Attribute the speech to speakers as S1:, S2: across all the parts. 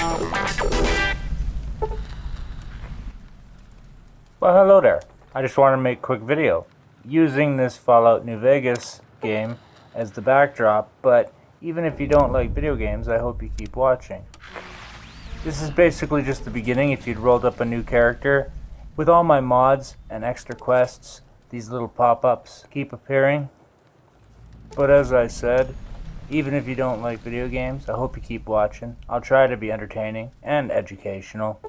S1: Well, hello there. I just wanted to make a quick video using this Fallout New Vegas game as the backdrop, but even if you don't like video games, I hope you keep watching. This is basically just the beginning if you'd rolled up a new character. With all my mods and extra quests, these little pop-ups keep appearing. But as I said, even if you don't like video games, I hope you keep watching. I'll try to be entertaining and educational.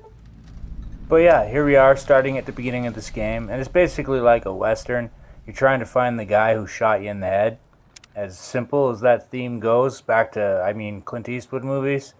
S1: But yeah, here we are starting at the beginning of this game, and it's basically like a Western. You're trying to find the guy who shot you in the head. As simple as that theme goes, back to, Clint Eastwood movies.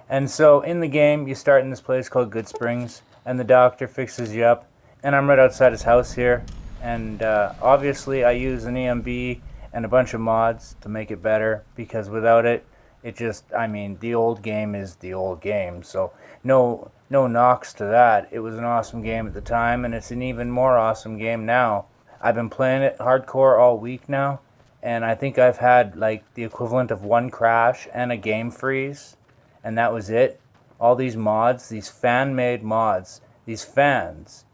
S1: And so in the game, you start in this place called Good Springs, and the doctor fixes you up. And I'm right outside his house here, and obviously I use an EMB and a bunch of mods to make it better, because without it, the old game is the old game, so no knocks to that. It was an awesome game at the time, and it's an even more awesome game now. I've been playing it hardcore all week now, and I think I've had like the equivalent of one crash and a game freeze, and that was it. All these mods, these fan-made mods, these fans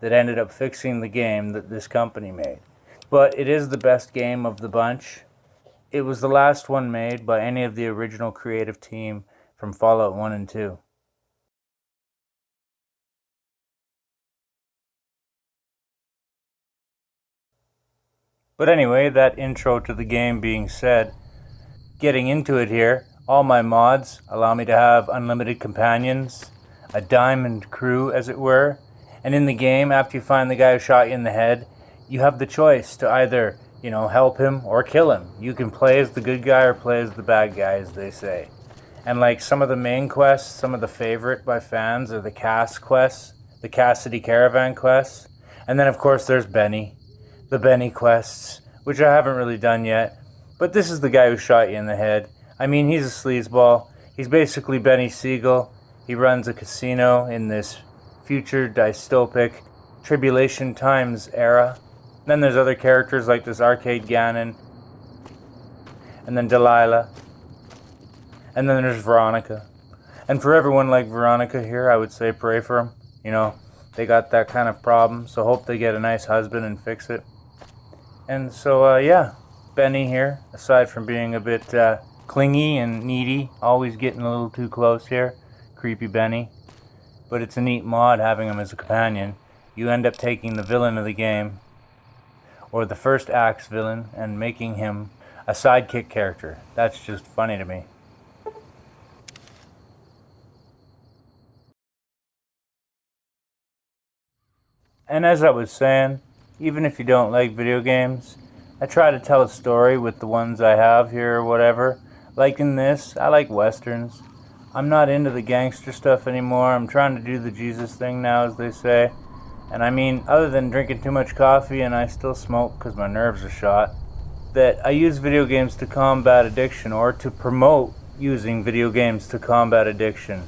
S1: that ended up fixing the game that this company made. But it is the best game of the bunch. It was the last one made by any of the original creative team from Fallout 1 and 2. But anyway, that intro to the game being said, getting into it here, all my mods allow me to have unlimited companions, a diamond crew as it were, and in the game, after you find the guy who shot you in the head, you have the choice to either, help him or kill him. You can play as the good guy or play as the bad guy, as they say. And like some of the main quests, some of the favorite by fans are the Cass quests, the Cassidy Caravan quests, and then of course there's Benny, the Benny quests, which I haven't really done yet. But this is the guy who shot you in the head. He's a sleazeball. He's basically Benny Siegel. He runs a casino in this future dystopic tribulation times era. Then there's other characters like this Arcade Gannon, and then Delilah, and then there's Veronica. And for everyone like Veronica here, I would say pray for them. They got that kind of problem, so hope they get a nice husband and fix it. And so, Benny here, aside from being a bit clingy and needy, always getting a little too close here, creepy Benny. But it's a neat mod having him as a companion. You end up taking the villain of the game, or the first act's villain, and making him a sidekick character. That's just funny to me. And as I was saying, even if you don't like video games, I try to tell a story with the ones I have here or whatever. Like in this, I like westerns. I'm not into the gangster stuff anymore. I'm trying to do the Jesus thing now, as they say. And other than drinking too much coffee, and I still smoke because my nerves are shot, that I use video games to combat addiction, or to promote using video games to combat addiction.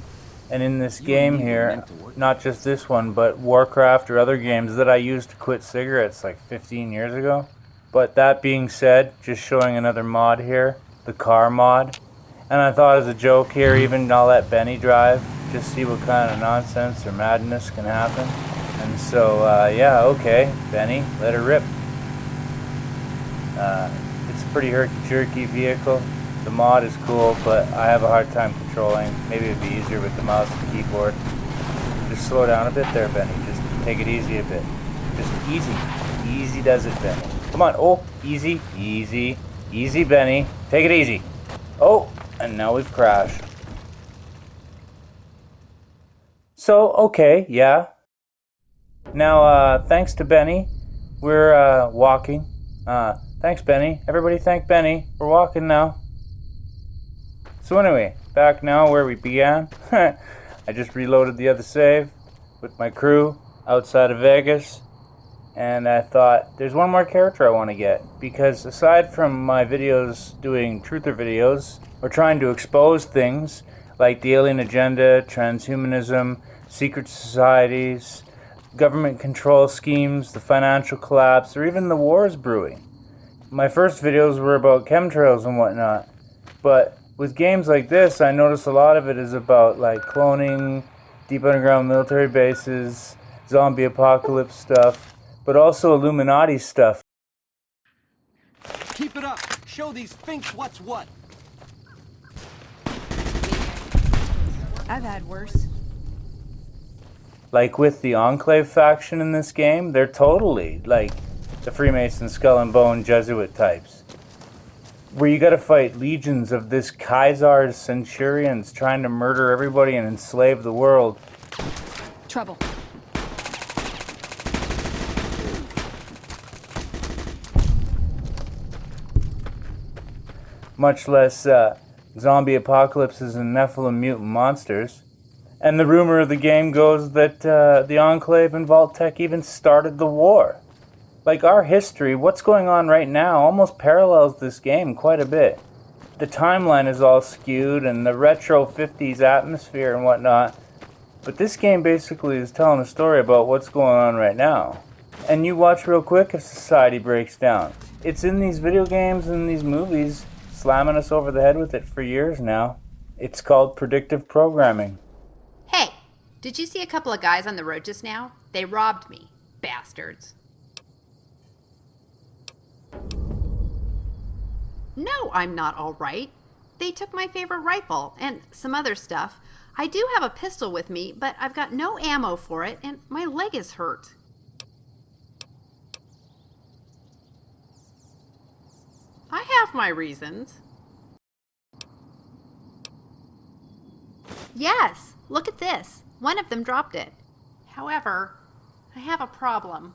S1: And in this game here, not just this one, but Warcraft or other games that I used to quit cigarettes like 15 years ago. But that being said, just showing another mod here, the car mod. And I thought as a joke here, even I'll let Benny drive, just see what kind of nonsense or madness can happen. And so, okay, Benny, let her rip. It's a pretty herky-jerky vehicle. The mod is cool, but I have a hard time controlling. Maybe it'd be easier with the mouse and keyboard. Just slow down a bit there, Benny. Just take it easy a bit. Just easy. Easy does it, Benny. Come on. Oh, easy, easy, easy, Benny. Take it easy. Oh, and now we've crashed. So, okay, yeah. Now, thanks to Benny, we're walking. Thanks, Benny. Everybody thank Benny. We're walking now. So anyway, back now where we began. I just reloaded the other save with my crew outside of Vegas. And I thought, there's one more character I want to get. Because aside from my videos doing truther videos, or trying to expose things like the alien agenda, transhumanism, secret societies, government control schemes, the financial collapse, or even the wars brewing. My first videos were about chemtrails and whatnot. But with games like this, I notice a lot of it is about like cloning, deep underground military bases, zombie apocalypse stuff, but also Illuminati stuff.
S2: Keep it up. Show these finks what's what.
S3: I've had worse.
S1: Like with the Enclave faction in this game, they're totally like the Freemason Skull and Bone Jesuit types, where you gotta fight legions of this Kaiser's centurions trying to murder everybody and enslave the world.
S3: Trouble.
S1: Much less zombie apocalypses and Nephilim mutant monsters. And the rumor of the game goes that the Enclave and Vault-Tec even started the war. Like, our history, what's going on right now, almost parallels this game quite a bit. The timeline is all skewed and the retro 50s atmosphere and whatnot. But this game basically is telling a story about what's going on right now. And you watch real quick if society breaks down. It's in these video games and these movies, slamming us over the head with it for years now. It's called predictive programming.
S4: Hey, did you see a couple of guys on the road just now? They robbed me. Bastards. No, I'm not all right. They took my favorite rifle and some other stuff. I do have a pistol with me, but I've got no ammo for it and my leg is hurt. I have my reasons. Yes, look at this. One of them dropped it. However, I have a problem.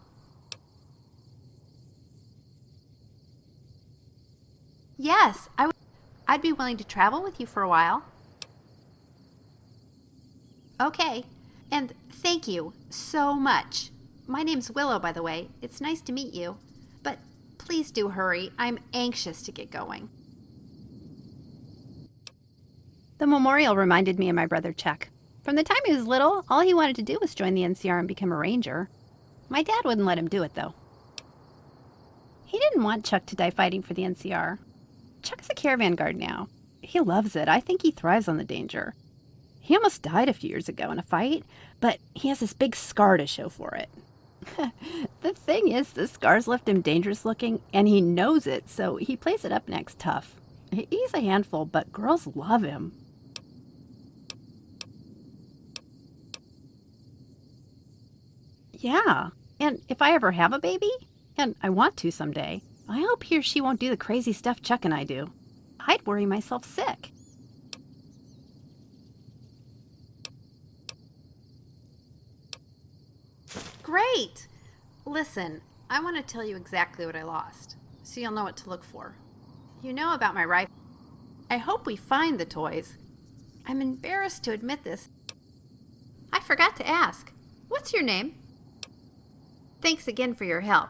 S4: Yes, I'd be willing to travel with you for a while. Okay, and thank you so much. My name's Willow, by the way. It's nice to meet you. But please do hurry. I'm anxious to get going.
S3: The memorial reminded me of my brother Chuck. From the time he was little, all he wanted to do was join the NCR and become a ranger. My dad wouldn't let him do it, though. He didn't want Chuck to die fighting for the NCR. Chuck's a caravan guard now. He loves it. I think he thrives on the danger. He almost died a few years ago in a fight, but he has this big scar to show for it. The thing is, the scar's left him dangerous looking, and he knows it, so he plays it up and acts tough. He's a handful, but girls love him. Yeah, and if I ever have a baby, and I want to someday, I hope he or she won't do the crazy stuff Chuck and I do. I'd worry myself sick.
S4: Great! Listen, I want to tell you exactly what I lost, so you'll know what to look for. You know about my rifle. I hope we find the toys. I'm embarrassed to admit this. I forgot to ask. What's your name? Thanks again for your help.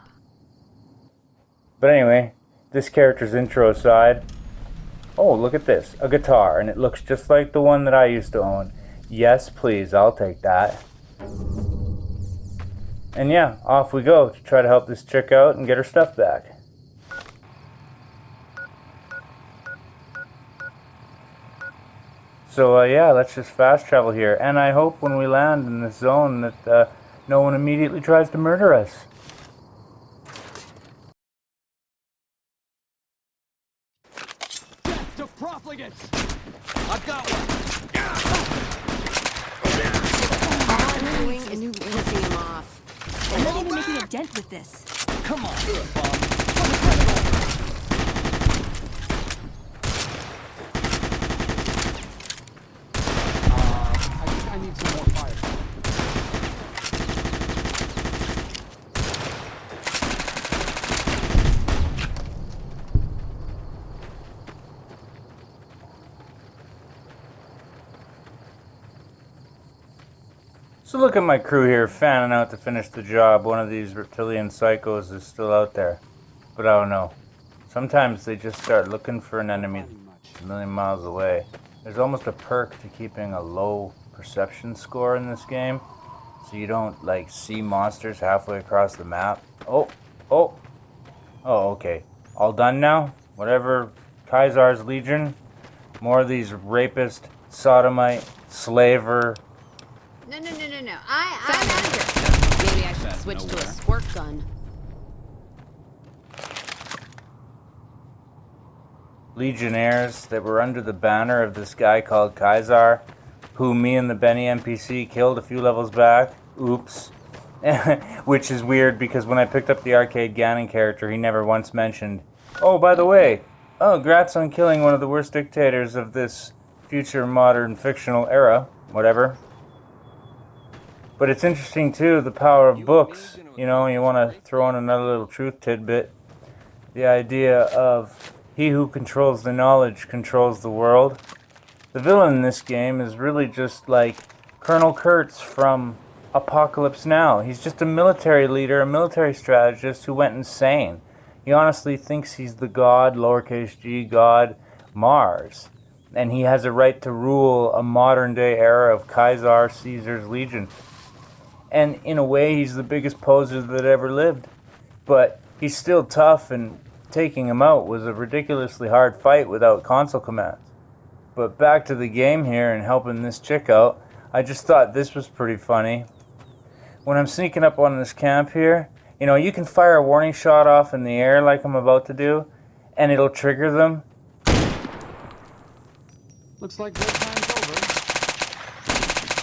S1: But anyway, this character's intro aside. Oh, look at this. A guitar, and it looks just like the one that I used to own. Yes, please, I'll take that. And yeah, off we go to try to help this chick out and get her stuff back. So yeah, let's just fast travel here. And I hope when we land in this zone that no one immediately tries to murder us.
S2: Death to profligates! I've got one!
S3: All I'm doing is pissing him off. I'm not even making a dent with this.
S2: Come on, Bomb. I need some more fire.
S1: So look at my crew here fanning out to finish the job. One of these reptilian psychos is still out there. But I don't know. Sometimes they just start looking for an enemy a million miles away. There's almost a perk to keeping a low perception score in this game, so you don't like see monsters halfway across the map. Oh, okay. All done now? Whatever Kaiser's Legion, More of these rapist, sodomite, slaver.
S4: No. I'm out of here.
S5: Maybe I should switch to a squirt gun.
S1: Legionnaires that were under the banner of this guy called Kaisar, who me and the Benny NPC killed a few levels back. Oops. Which is weird because when I picked up the Arcade Ganon character, he never once mentioned, oh, by the way, grats on killing one of the worst dictators of this future modern fictional era. Whatever. But it's interesting too, the power of books. You know, you want to throw in another little truth tidbit. The idea of he who controls the knowledge controls the world. The villain in this game is really just like Colonel Kurtz from Apocalypse Now. He's just a military leader, a military strategist who went insane. He honestly thinks he's the god, lowercase g, god, Mars. And he has a right to rule a modern-day era of Caesar Caesar's legion. And in a way, he's the biggest poser that ever lived. But he's still tough, and taking him out was a ridiculously hard fight without console commands. But back to the game here and helping this chick out, I just thought this was pretty funny. When I'm sneaking up on this camp here, you know, you can fire a warning shot off in the air like I'm about to do, and it'll trigger them.
S2: Looks like bedtime's over.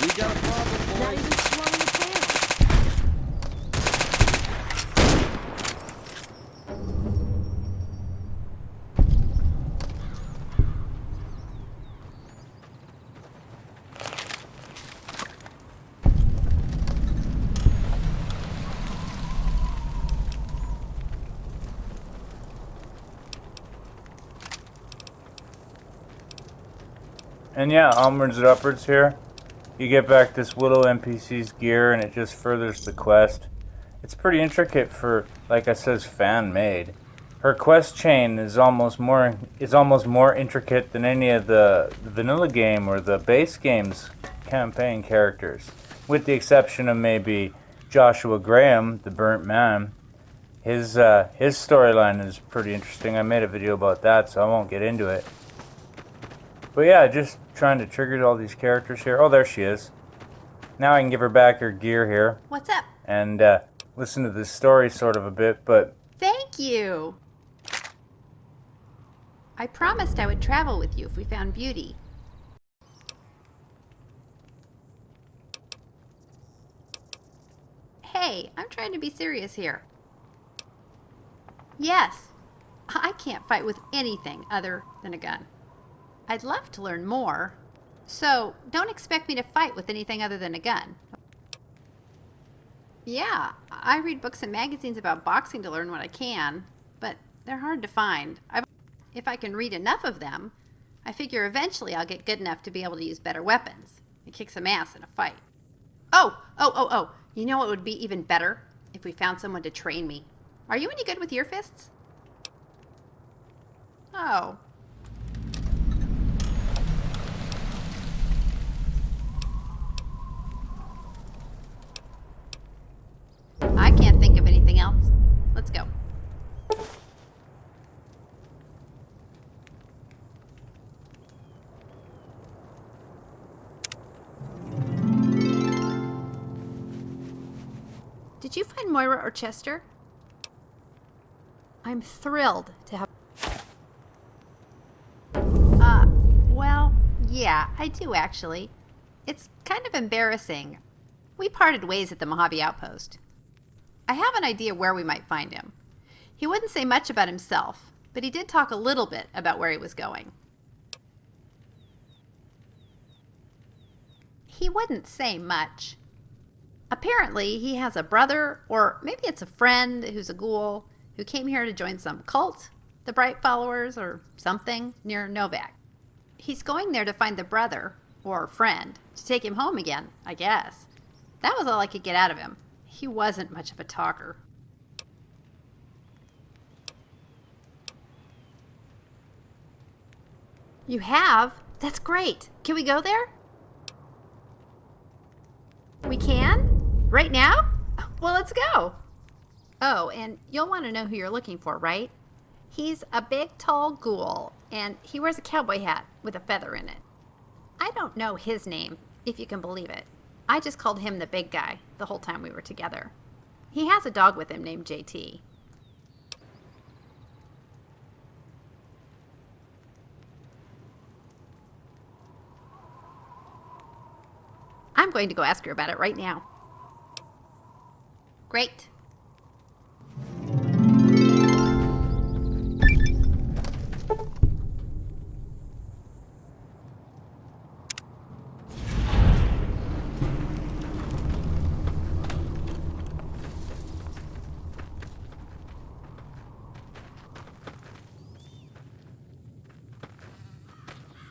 S2: We got a problem,
S5: Not
S2: boys.
S5: even slowing it down.
S1: And yeah, onwards and upwards here. You get back this Willow NPC's gear and it just furthers the quest. It's pretty intricate for, like I says, fan-made. Her quest chain is almost more intricate than any of the vanilla game or the base game's campaign characters. With the exception of maybe Joshua Graham, the burnt man. His storyline is pretty interesting. I made a video about that, so I won't get into it. But yeah, just trying to trigger all these characters here. Oh, there she is. Now I can give her back her gear here
S4: What's up?
S1: and listen to this story sort of a bit, but
S4: Thank you. I promised I would travel with you if we found beauty. Hey, I'm trying to be serious here. Yes, I can't fight with anything other than a gun. I'd love to learn more, so don't expect me to fight with anything other than a gun. Yeah, I read books and magazines about boxing to learn what I can, but they're hard to find. If I can read enough of them, I figure eventually I'll get good enough to be able to use better weapons and kick some ass in a fight. Oh! You know what would be even better? If we found someone to train me. Are you any good with your fists? Oh. I can't think of anything else. Let's go. Did you find Moira or Chester? I'm thrilled to have... Well, yeah, I do actually. It's kind of embarrassing. We parted ways at the Mojave Outpost. I have an idea where we might find him. He wouldn't say much about himself, but he did talk a little bit about where he was going. He wouldn't say much. Apparently, he has a brother, or maybe it's a friend who's a ghoul, who came here to join some cult, the Bright Followers, or something, near Novak. He's going there to find the brother, or friend, to take him home again, I guess. That was all I could get out of him. He wasn't much of a talker. You have? That's great. Can we go there? We can? Right now? Well, let's go. Oh, and you'll want to know who you're looking for, right? He's a big, tall ghoul, And he wears a cowboy hat with a feather in it. I don't know his name, if you can believe it. I just called him the big guy the whole time we were together. He has a dog with him named JT. I'm going to go ask her about it right now. Great.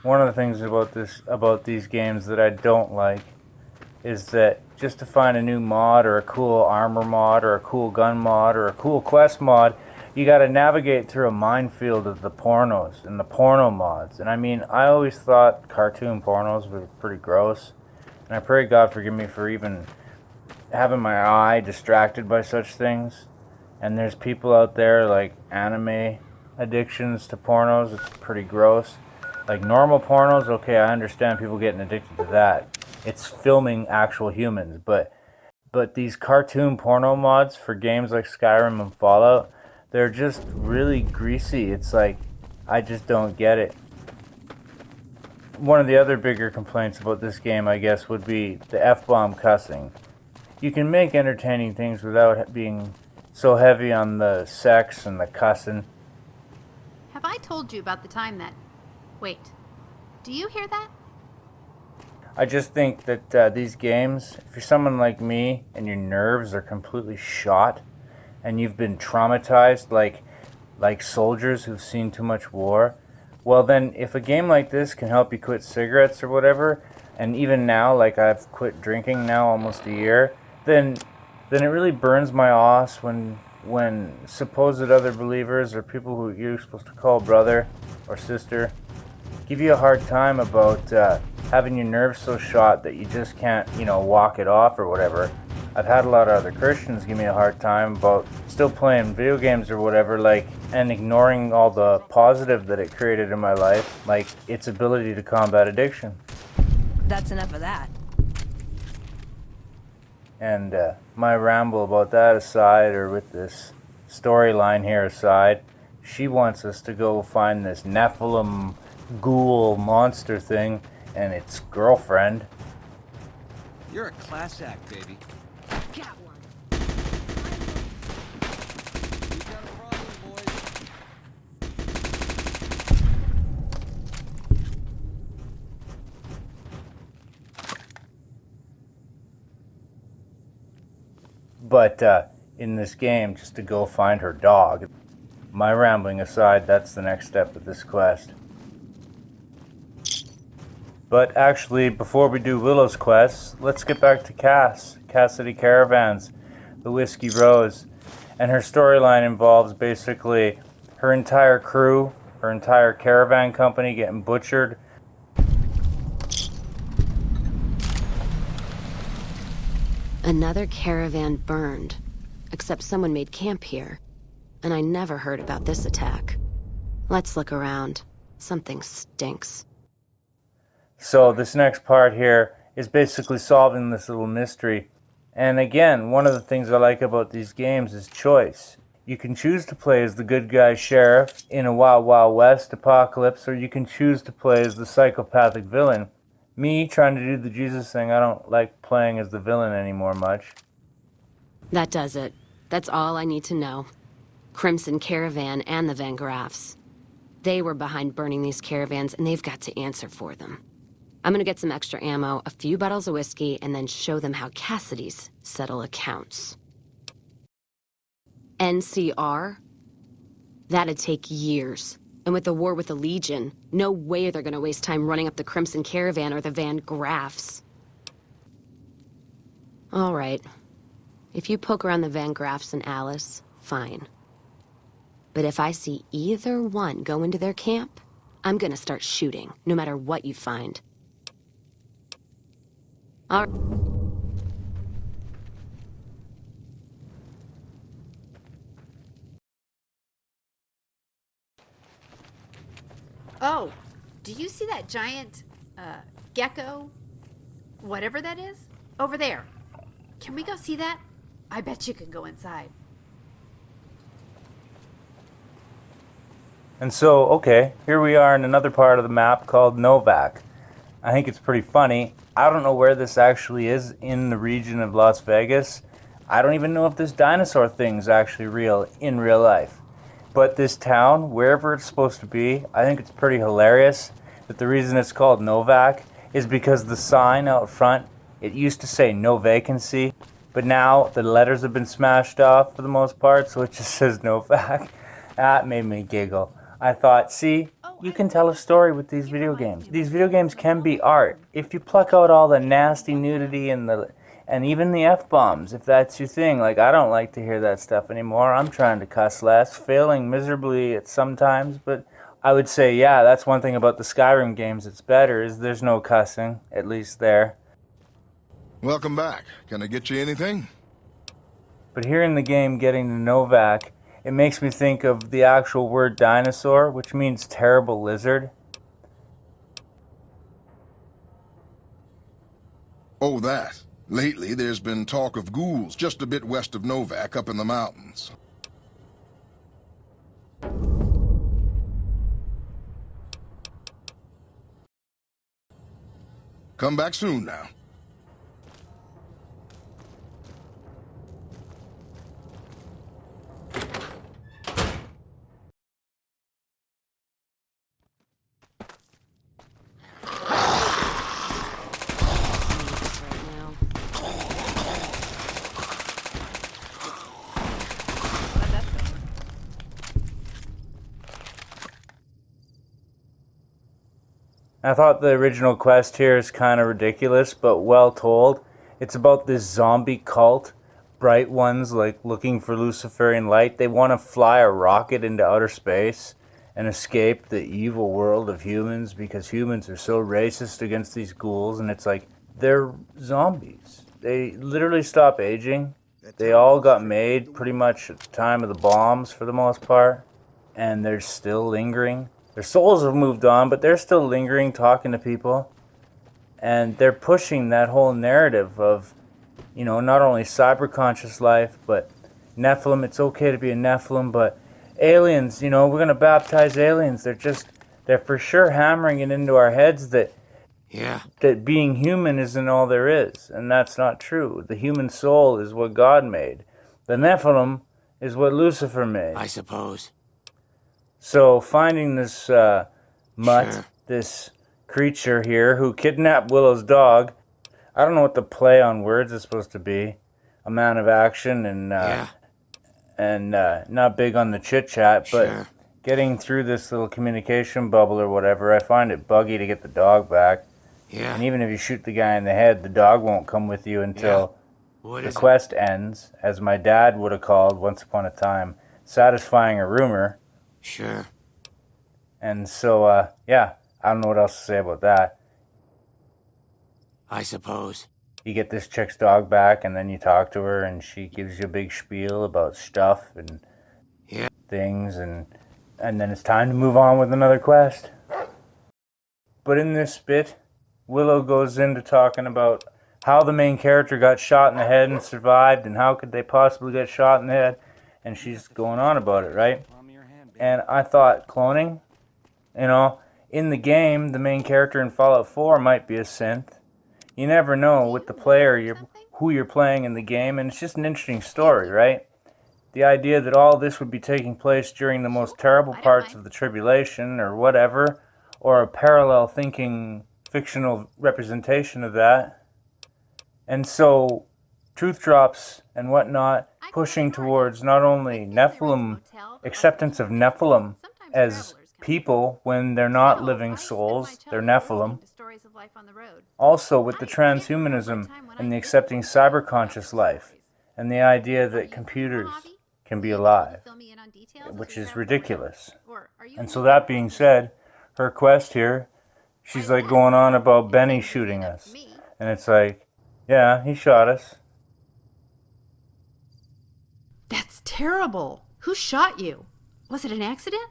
S1: One of the things about these games that I don't like is that just to find a new mod or a cool armor mod or a cool gun mod or a cool quest mod, you got to navigate through a minefield of the pornos and the porno mods. And I mean, I always thought cartoon pornos were pretty gross, and I pray God forgive me for even having my eye distracted by such things. And there's people out there like anime addictions to pornos. It's pretty gross. Like normal pornos, okay, I understand people getting addicted to that. It's filming actual humans, but these cartoon porno mods for games like Skyrim and Fallout, they're just really greasy. It's like, I just don't get it. One of the other bigger complaints about this game, I guess, would be the F-bomb cussing. You can make entertaining things without being so heavy on the sex and the cussing.
S4: Have I told you about the time that... Wait, do you hear that?
S1: I just think that these games, if you're someone like me and your nerves are completely shot and you've been traumatized like soldiers who've seen too much war, well then if a game like this can help you quit cigarettes or whatever, and even now, like I've quit drinking now almost a year, then it really burns my ass when supposed other believers or people who you're supposed to call brother or sister give you a hard time about having your nerves so shot that you just can't, walk it off or whatever. I've had a lot of other Christians give me a hard time about still playing video games or whatever, and ignoring all the positive that it created in my life, like its ability to combat addiction.
S5: That's enough of that.
S1: And my ramble about that aside, or with this storyline here aside, she wants us to go find this Nephilim ghoul monster thing and its girlfriend.
S2: You're a class act, baby.
S5: Got one.
S2: We got a problem, boys.
S1: But in this game, just to go find her dog. My rambling aside, that's the next step of this quest. But actually, before we do Willow's quest, let's get back to Cassidy Caravans, the Whiskey Rose. And her storyline involves basically her entire crew, her entire caravan company getting butchered.
S5: Another caravan burned, except someone made camp here. And I never heard about this attack. Let's look around. Something stinks.
S1: So this next part here is basically solving this little mystery. And again, one of the things I like about these games is choice. You can choose to play as the good guy sheriff in a Wild Wild West apocalypse, or you can choose to play as the psychopathic villain. Me, trying to do the Jesus thing, I don't like playing as the villain anymore much.
S5: That does it. That's all I need to know. Crimson Caravan and the Van Graffs. They were behind burning these caravans, and they've got to answer for them. I'm gonna get some extra ammo, a few bottles of whiskey, and then show them how Cassidy's settle accounts. NCR? That'd take years. And with the war with the Legion, no way they're gonna waste time running up the Crimson Caravan or the Van Graffs. All right. If you poke around the Van Graffs and Alice, fine. But if I see either one go into their camp, I'm gonna start shooting, no matter what you find. All right.
S4: Oh, do you see that giant, gecko? Whatever that is? Over there. Can we go see that? I bet you can go inside.
S1: And so, okay, here we are in another part of the map called Novak. I think it's pretty funny. I don't know where this actually is in the region of Las Vegas. I don't even know if this dinosaur thing's actually real in real life. But this town, wherever it's supposed to be, I think it's pretty hilarious that the reason it's called Novak is because the sign out front, it used to say no vacancy, but now the letters have been smashed off for the most part, so it just says Novak. That made me giggle. I thought, see, you can tell a story with these video games. These video games can be art. If you pluck out all the nasty nudity and even the F-bombs, if that's your thing. Like, I don't like to hear that stuff anymore. I'm trying to cuss less, failing miserably at sometimes, but I would say, yeah, that's one thing about the Skyrim games that's better, is there's no cussing, at least there.
S6: Welcome back. Can I get you anything?
S1: But here in the game, getting to Novak, it makes me think of the actual word dinosaur, which means terrible lizard.
S6: Oh, that. Lately, there's been talk of ghouls just a bit west of Novak up in the mountains. Come back soon now.
S1: I thought the original quest here is kind of ridiculous, but well told. It's about this zombie cult, bright ones like looking for Luciferian light. They want to fly a rocket into outer space and escape the evil world of humans because humans are so racist against these ghouls, and it's like, they're zombies. They literally stop aging. They all got made pretty much at the time of the bombs for the most part, and they're still lingering. Their souls have moved on, but they're still lingering, talking to people. And they're pushing that whole narrative of, you know, not only cyber-conscious life, but Nephilim. It's okay to be a Nephilim, but aliens, you know, we're going to baptize aliens. They're for sure hammering it into our heads that being human isn't all there is. And that's not true. The human soul is what God made. The Nephilim is what Lucifer made.
S2: I suppose.
S1: So finding this mutt, this creature here who kidnapped Willow's dog, I don't know what the play on words is supposed to be. A man of action and not big on the chit chat, but getting through this little communication bubble or whatever, I find it buggy to get the dog back.
S2: Yeah.
S1: And even if you shoot the guy in the head, the dog won't come with you until the quest ends, as my dad would have called once upon a time, satisfying a rumor.
S2: Sure.
S1: And so, yeah, I don't know what else to say about that.
S2: I suppose.
S1: You get this chick's dog back, and then you talk to her, and she gives you a big spiel about stuff and things, and then it's time to move on with another quest. But in this bit, Willow goes into talking about how the main character got shot in the head and survived, and how could they possibly get shot in the head, and she's going on about it, right? And I thought, cloning, you know, in the game, the main character in Fallout 4 might be a synth. You never know with the player who you're playing in the game, and it's just an interesting story, right? The idea that all this would be taking place during the most terrible parts of the tribulation or whatever, or a parallel thinking fictional representation of that. And so, truth drops and whatnot, pushing towards not only Nephilim, acceptance of Nephilim as people when they're not living souls, they're Nephilim. Also with the transhumanism and the accepting cyber-conscious life, and the idea that computers can be alive, which is ridiculous. And so that being said, her quest here, she's like going on about Benny shooting us. And it's like, yeah, he shot us.
S4: That's terrible. Who shot you? Was it an accident?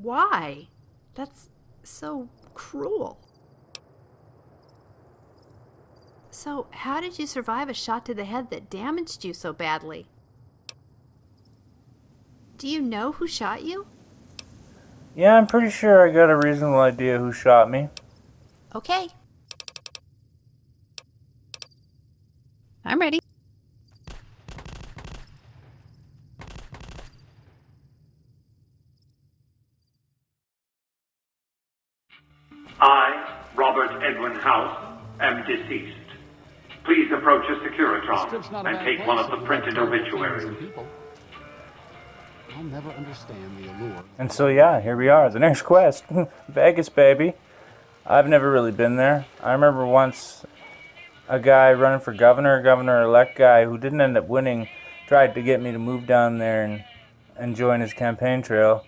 S4: Why? That's so cruel. So, how did you survive a shot to the head that damaged you so badly? Do you know who shot you?
S1: Yeah, I'm pretty sure I got a reasonable idea who shot me.
S4: Okay.
S3: I'm ready.
S7: I, Robert Edwin House, am deceased. Please approach a Securitron and take one of the printed obituaries.
S2: I'll never understand the allure.
S1: And so yeah, here we are. The next quest. Vegas, baby. I've never really been there. I remember once a guy running for governor-elect guy who didn't end up winning, tried to get me to move down there and join his campaign trail.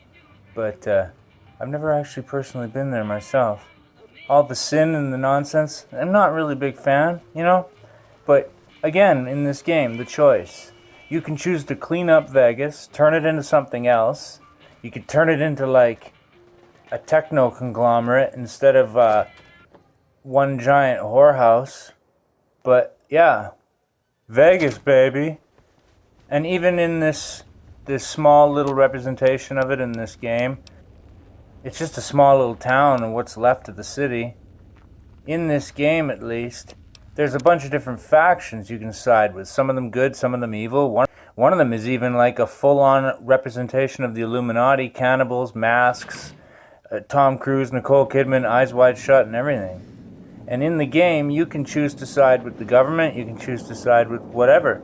S1: But I've never actually personally been there myself. All the sin and the nonsense, I'm not really a big fan, you know? But again, in this game, the choice. You can choose to clean up Vegas, turn it into something else. You could turn it into like a techno conglomerate instead of one giant whorehouse. But yeah, Vegas, baby. And even in this small little representation of it in this game, it's just a small little town and what's left of the city. In this game, at least, there's a bunch of different factions you can side with. Some of them good, some of them evil. One of them is even like a full-on representation of the Illuminati, cannibals, masks, Tom Cruise, Nicole Kidman, eyes wide shut and everything. And in the game, you can choose to side with the government, you can choose to side with whatever.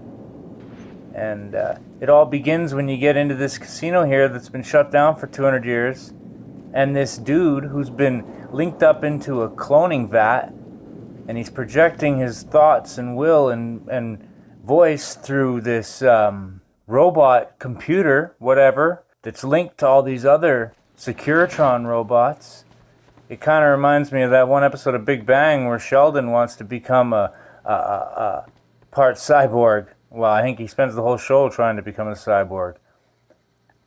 S1: And it all begins when you get into this casino here that's been shut down for 200 years. And this dude who's been linked up into a cloning vat, and he's projecting his thoughts and will and voice through this robot computer, whatever, that's linked to all these other Securitron robots. It kind of reminds me of that one episode of Big Bang where Sheldon wants to become a part cyborg. Well, I think he spends the whole show trying to become a cyborg.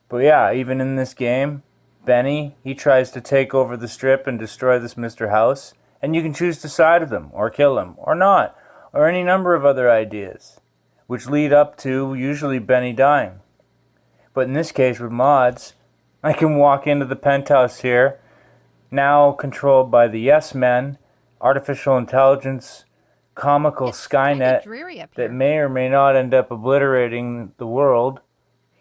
S1: But yeah, even in this game, Benny, he tries to take over the strip and destroy this Mr. House, and you can choose to side with him, or kill him, or not, or any number of other ideas, which lead up to usually Benny dying. But in this case, with mods, I can walk into the penthouse here, now controlled by the Yes Men, artificial intelligence, comical
S3: It's kinda
S1: Skynet
S3: dreary up
S1: that
S3: here.
S1: may or may not end up obliterating the world,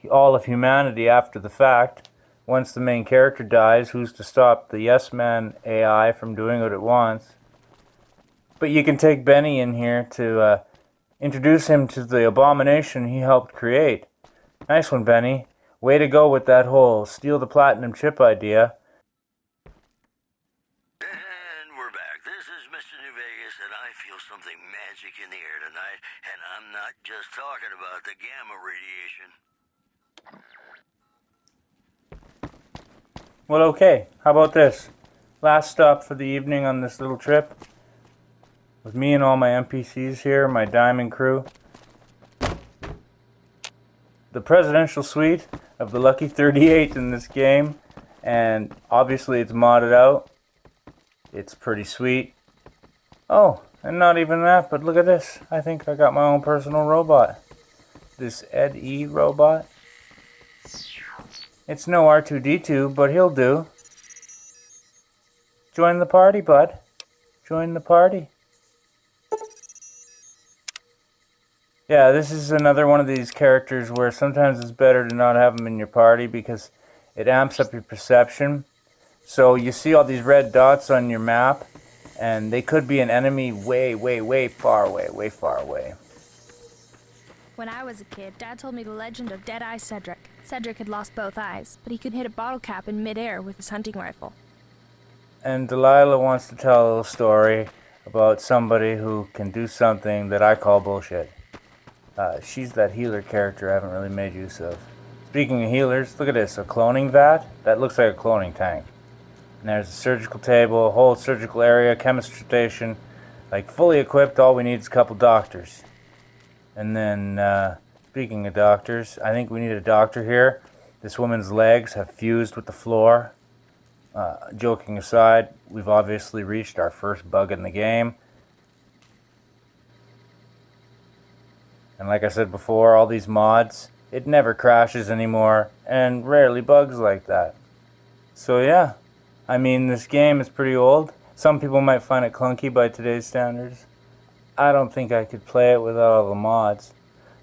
S1: all of humanity after the fact. Once the main character dies, who's to stop the Yes Man AI from doing what it wants? But you can take Benny in here to introduce him to the abomination he helped create. Nice one, Benny. Way to go with that whole steal the platinum chip idea.
S8: And we're back. This is Mr. New Vegas, and I feel something magic in the air tonight, and I'm not just talking about the gamma radiation.
S1: Well, okay. How about this? Last stop for the evening on this little trip. With me and all my NPCs here, my diamond crew. The presidential suite of the Lucky 38 in this game. And obviously it's modded out. It's pretty sweet. Oh, and not even that, but look at this. I think I got my own personal robot. This Ed E robot. It's no R2-D2, but he'll do. Join the party, bud. Join the party. Yeah, this is another one of these characters where sometimes it's better to not have them in your party because it amps up your perception. So you see all these red dots on your map, and they could be an enemy way, way, way far away, way far away.
S9: When I was a kid, Dad told me the legend of Dead-Eye Cedric. Cedric had lost both eyes, but he could hit a bottle cap in midair with his hunting rifle.
S1: And Delilah wants to tell a little story about somebody who can do something that I call bullshit. She's that healer character I haven't really made use of. Speaking of healers, look at this, a cloning vat? That looks like a cloning tank. And there's a surgical table, a whole surgical area, chemistry station, like fully equipped. All we need is a couple doctors. And then, speaking of doctors, I think we need a doctor here. This woman's legs have fused with the floor. joking aside, we've obviously reached our first bug in the game. And like I said before, all these mods, it never crashes anymore, and rarely bugs like that. So yeah, I mean, this game is pretty old. Some people might find it clunky by today's standards. I don't think I could play it without all the mods.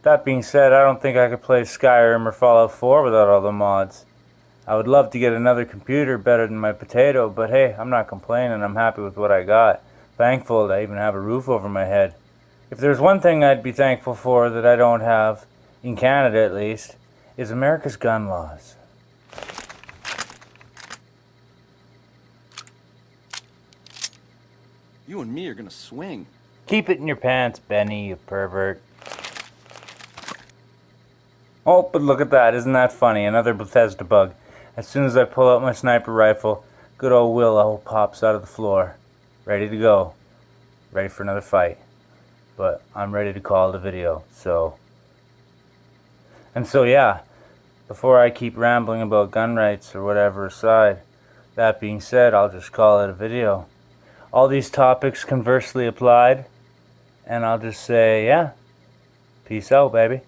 S1: That being said, I don't think I could play Skyrim or Fallout 4 without all the mods. I would love to get another computer better than my potato, but hey, I'm not complaining. I'm happy with what I got. Thankful that I even have a roof over my head. If there's one thing I'd be thankful for that I don't have, in Canada at least, is America's gun laws.
S2: You and me are gonna swing.
S1: Keep it in your pants, Benny, you pervert. Oh, but look at that. Isn't that funny? Another Bethesda bug. As soon as I pull out my sniper rifle, good old Willow pops out of the floor. Ready to go. Ready for another fight. But I'm ready to call it a video, so... And so yeah, before I keep rambling about gun rights or whatever aside, that being said, I'll just call it a video. All these topics conversely applied, and I'll just say, yeah, peace out, baby.